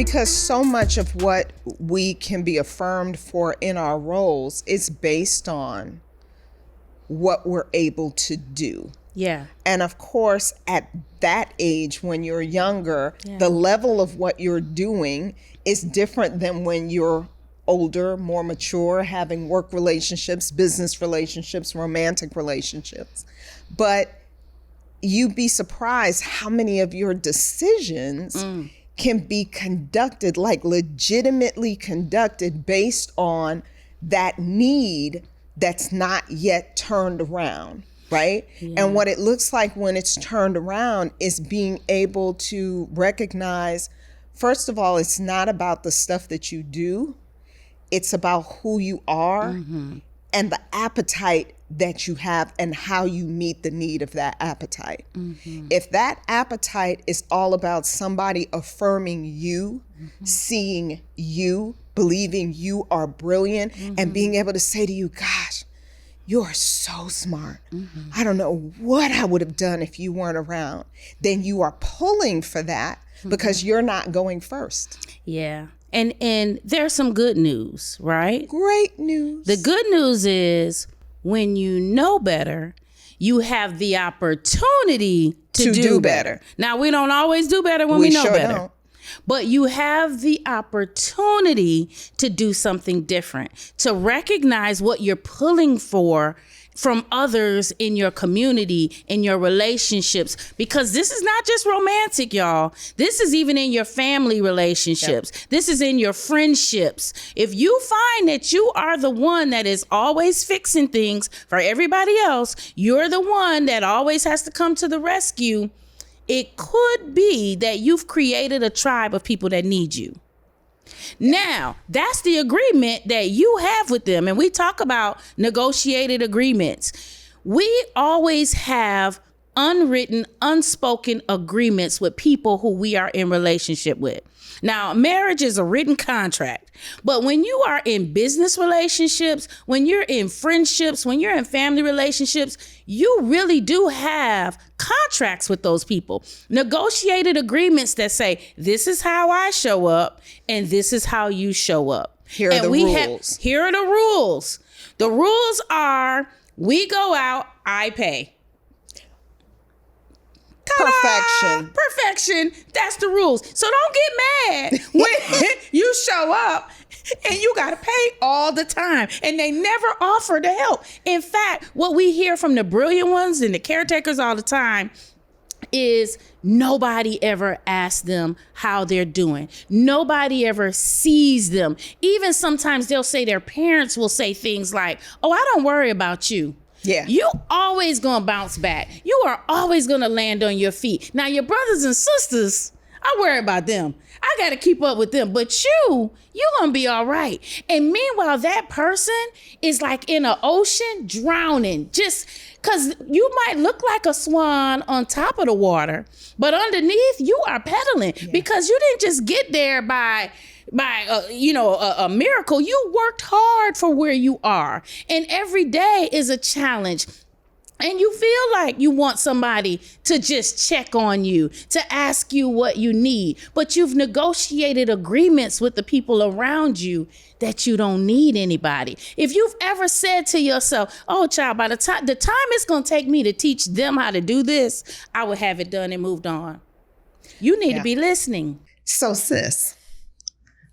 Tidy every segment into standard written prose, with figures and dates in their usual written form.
Because so much of what we can be affirmed for in our roles is based on what we're able to do. Yeah. And of course, at that age, when you're younger, the level of what you're doing is different than when you're older, more mature, having work relationships, business relationships, romantic relationships. But you'd be surprised how many of your decisions can be conducted, like legitimately conducted, based on that need that's not yet turned around. Right? Yeah. And what it looks like when it's turned around is being able to recognize, first of all, it's not about the stuff that you do. It's about who you are and the appetite that you have and how you meet the need of that appetite. If that appetite is all about somebody affirming you, seeing you, believing you are brilliant, and being able to say to you, gosh, you are so smart. I don't know what I would have done if you weren't around. Then you are pulling for that because you're not going first. Yeah. And there's some good news, right? Great news. The good news is when you know better, you have the opportunity to do better. Now, we don't always do better when we know sure better. Don't. But you have the opportunity to do something different, to recognize what you're pulling for from others in your community, in your relationships, because this is not just romantic, y'all. This is even in your family relationships. Yep. This is in your friendships. If you find that you are the one that is always fixing things for everybody else, you're the one that always has to come to the rescue, it could be that you've created a tribe of people that need you. Now, that's the agreement that you have with them. And we talk about negotiated agreements. We always have unwritten, unspoken agreements with people who we are in relationship with. Now, marriage is a written contract, but when you are in business relationships, when you're in friendships, when you're in family relationships, you really do have contracts with those people. Negotiated agreements that say, this is how I show up and this is how you show up. Here are the rules. Here are the rules. The rules are, we go out, I pay. Ta-da! Perfection. That's the rules. So don't get mad when you show up and you got to pay all the time and they never offer to help. In fact, what we hear from the brilliant ones and the caretakers all the time is nobody ever asks them how they're doing. Nobody ever sees them. Even sometimes they'll say their parents will say things like, oh, I don't worry about you. Yeah. You always gonna bounce back. You are always gonna land on your feet. Now, your brothers and sisters, I worry about them. I gotta keep up with them. But you're gonna be all right. And meanwhile, that person is like in an ocean drowning, just because you might look like a swan on top of the water, but underneath you are pedaling because you didn't just get there by a miracle. You worked hard for where you are. And every day is a challenge. And you feel like you want somebody to just check on you, to ask you what you need. But you've negotiated agreements with the people around you that you don't need anybody. If you've ever said to yourself, oh, child, by the time it's going to take me to teach them how to do this, I would have it done and moved on. You need to be listening. So, sis,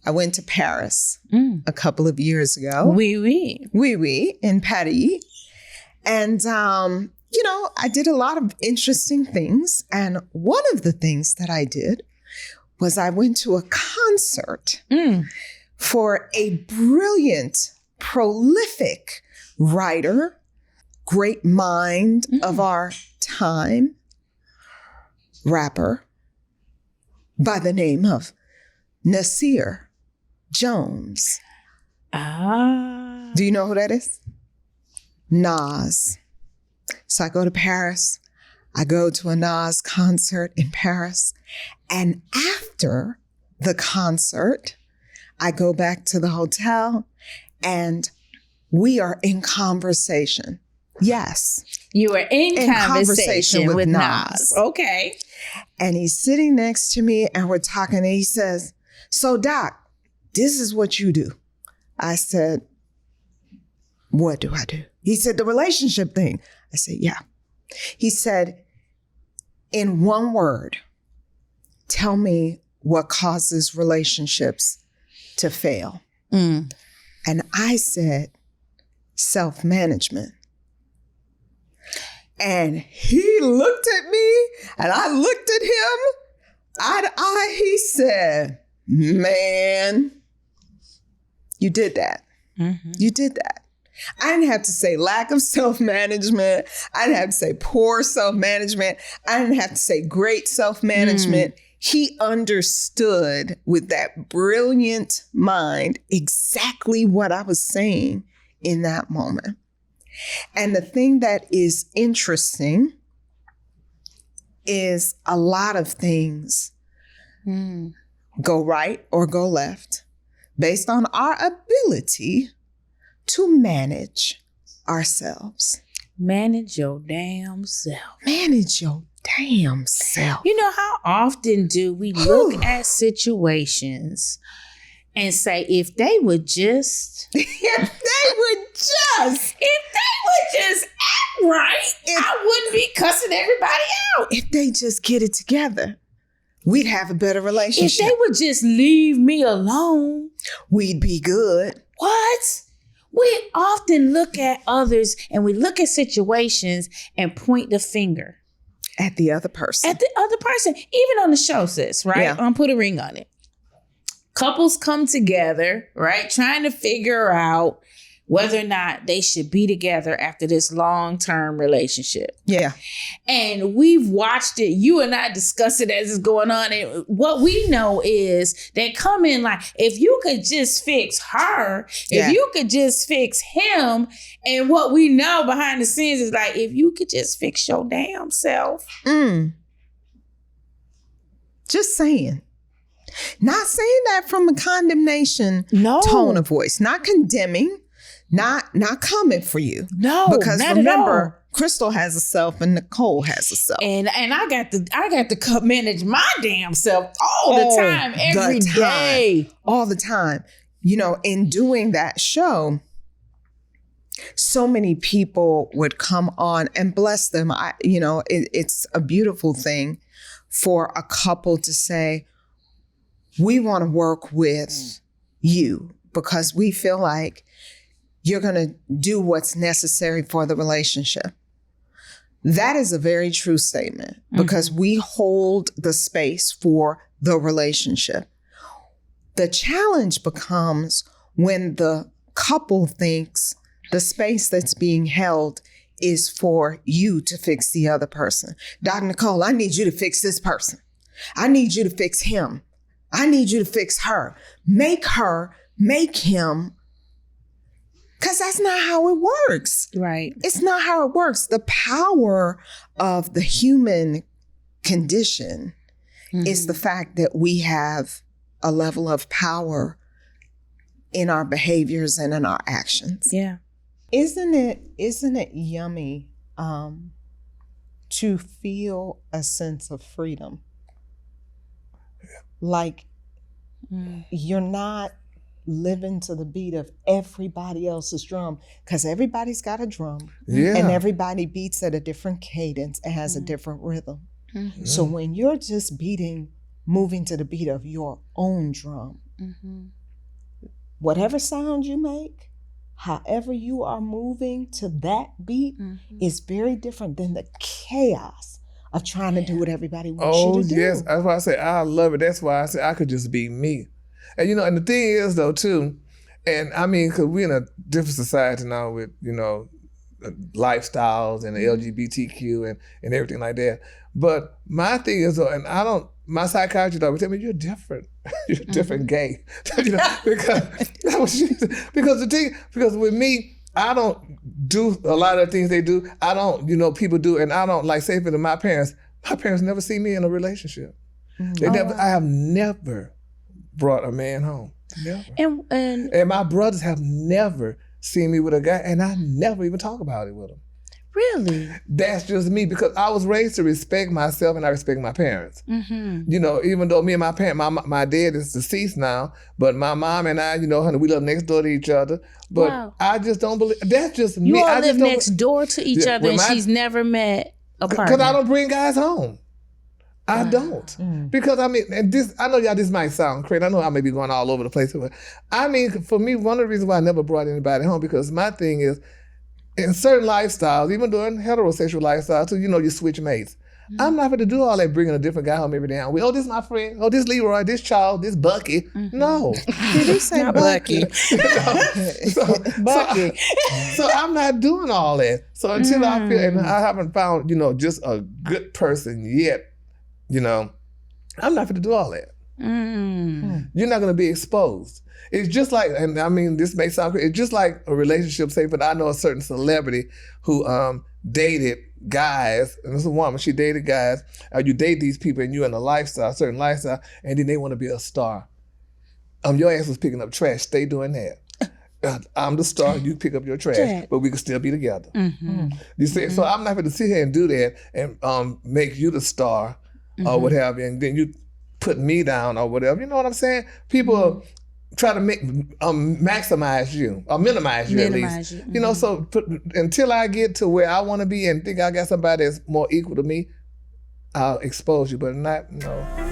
I went to Paris a couple of years ago. Oui, in Paris. And, I did a lot of interesting things. And one of the things that I did was I went to a concert for a brilliant, prolific writer, great mind of our time, rapper by the name of Nasir Jones. Do you know who that is? Nas. So I go to Paris. I go to a Nas concert in Paris. And after the concert, I go back to the hotel and we are in conversation. Yes. You were in conversation with Nas. Okay. And he's sitting next to me and we're talking and he says, So Doc, this is what you do. I said, what do I do? He said, the relationship thing. I said, yeah. He said, in one word, tell me what causes relationships to fail. And I said, self-management. And he looked at me and I looked at him eye to eye. He said, man, you did that. You did that. I didn't have to say lack of self-management. I didn't have to say poor self-management. I didn't have to say great self-management. He understood with that brilliant mind exactly what I was saying in that moment. And the thing that is interesting is a lot of things go right or go left based on our ability to manage ourselves. Manage your damn self. Manage your damn self. You know, how often do we look at situations and say, if they would just If act right, I wouldn't be cussing everybody out. if they just get it together, we'd have a better relationship. If they would just leave me alone, we'd be good. what? We often look at others and we look at situations and point the finger At the other person. at the other person. Even on the show, sis, right? Yeah. Put a ring on it. Couples come together, right? Trying to figure out whether or not they should be together after this long-term relationship. Yeah. And we've watched it. You and I discuss it as it's going on. And what we know is they come in like, if you could just fix her, Yeah. if you could just fix him. And what we know behind the scenes is like, if you could just fix your damn self. Just saying. Not saying that from a condemnation tone of voice. Not condemning. Not coming for you. No, because not remember, at all. Crystal has a self and Nicole has a self. And I got to manage my damn self all the time, every day. All the time. You know, in doing that show, so many people would come on, and bless them. It's a beautiful thing for a couple to say, we want to work with you because we feel like you're going to do what's necessary for the relationship. That is a very true statement because we hold the space for the relationship. The challenge becomes when the couple thinks the space that's being held is for you to fix the other person. Dr. Nicole, I need you to fix this person. I need you to fix him. I need you to fix her. Make him. Because that's not how it works. Right. It's not how it works. The power of the human condition is the fact that we have a level of power in our behaviors and in our actions. Yeah. Isn't it yummy to feel a sense of freedom? Like you're not living to the beat of everybody else's drum, because everybody's got a drum and everybody beats at a different cadence and has a different rhythm. So when you're just moving to the beat of your own drum, whatever sound you make, however you are moving to that beat is very different than the chaos of trying to do what everybody wants you to do. Oh, yes. That's why I say I love it. That's why I say I could just be me. And, and the thing is, though, too, and I mean, because we're in a different society now with, lifestyles and the LGBTQ and everything like that. But my thing is, though, and my psychiatrist always tell me, you're different. You're different gay. Because with me, I don't do a lot of the things they do. I don't, people do, and I don't, like, say for my parents never see me in a relationship. I have never brought a man home. Never. And my brothers have never seen me with a guy, and I never even talk about it with them. Really? That's just me, because I was raised to respect myself and I respect my parents. Mm-hmm. You know, even though me and my parents, my dad is deceased now, but my mom and I, you know, honey, we live next door to each other. But Wow. I just don't believe, that's just me. You all I live just don't- next door to each Yeah, other, with and my- she's never met a partner. Because I don't bring guys home. I don't. Because I mean, and this, I know y'all, this might sound crazy. I know I may be going all over the place. But I mean, for me, one of the reasons why I never brought anybody home, because my thing is, in certain lifestyles, even during heterosexual lifestyles, too, you know, you switch mates. I'm not going to do all that bringing a different guy home every day. Oh, this is my friend. Oh, this Leroy, this Charles, this Bucky. No. Did he say Bucky? Bucky. So I'm not doing all that. So until I feel, and I haven't found, you know, just a good person yet, you know, I'm not going to do all that. You're not going to be exposed. It's just like, and I mean, this may sound crazy, it's just like a relationship, say, but I know a certain celebrity who dated guys, and this is a woman, she dated guys, you date these people and you're in a lifestyle, certain lifestyle, and then they want to be a star. Your ass was picking up trash, stay doing that. I'm the star, you pick up your trash, but we can still be together. You see, so I'm not going to sit here and do that and make you the star or what have you, and then you put me down or whatever. You know what I'm saying? People try to make maximize you or minimize you at least. You know, so until I get to where I want to be and think I got somebody that's more equal to me, I'll expose you, but not, no.